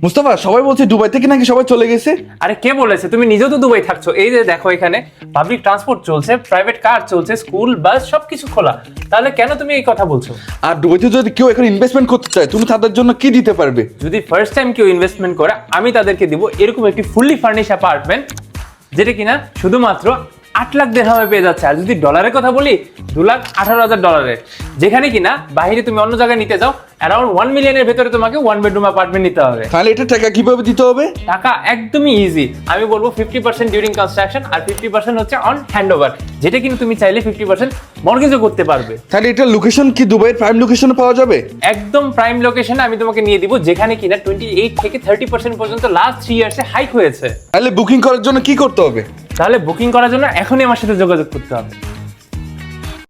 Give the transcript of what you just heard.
মুস্তাফা, সবাই বলছে দুবাই থেকে নাকি সবাই চলে গেছে। আরে কে বলেছে? তুমি নিজেও তো দুবাই থাকছো। এই যে দেখো, এখানে পাবলিক ট্রান্সপোর্ট চলছে, প্রাইভেট কার চলছে, স্কুল বাস সবকিছু খোলা। তাহলে কেন তুমি এই কথা বলছো? আর দুবাইতে যদি কেউ এখন ইনভেস্টমেন্ট করতে চায়, তুমি তাদের জন্য কি দিতে পারবে? যদি ফার্স্ট টাইম কেউ ইনভেস্টমেন্ট করে, আমি তাদেরকে দিব এরকম একটি ফুললি ফার্নিশ অ্যাপার্টমেন্ট, যেটা কিনা শুধুমাত্র 8 লাখ দিরহামে পেয়ে যাচ্ছে। আর যদি ডলারের কথা বলি, 2,18,000 ডলারে, যেখানে কিনা বাইরে তুমি অন্য জায়গায় নিতে যাও অ্যারাউন্ড 1 মিলিয়নের ভেতরে তোমাকে 1 বেডরুম অ্যাপার্টমেন্ট নিতে হবে। তাহলে এটা টাকা কিভাবে দিতে হবে? টাকা একদমই ইজি। আমি বলবো 50% ডিউরিং কনস্ট্রাকশন আর 50% হচ্ছে অন হ্যান্ড ওভার, যেটা কিন্তু তুমি চাইলে 50% মর্গেজও করতে পারবে। তাহলে এটা লোকেশন কি দুবাইয়ের প্রাইম লোকেশনে পাওয়া যাবে? একদম প্রাইম লোকেশনে আমি তোমাকে নিয়ে দিব, যেখানে কিনা 28 থেকে 30% পর্যন্ত লাস্ট 3 ইয়ার্সে হাইক হয়েছে। তাহলে বুকিং করার জন্য কি করতে হবে? তাহলে বুকিং করার জন্য এখনই আমার সাথে যোগাযোগ করতে হবে।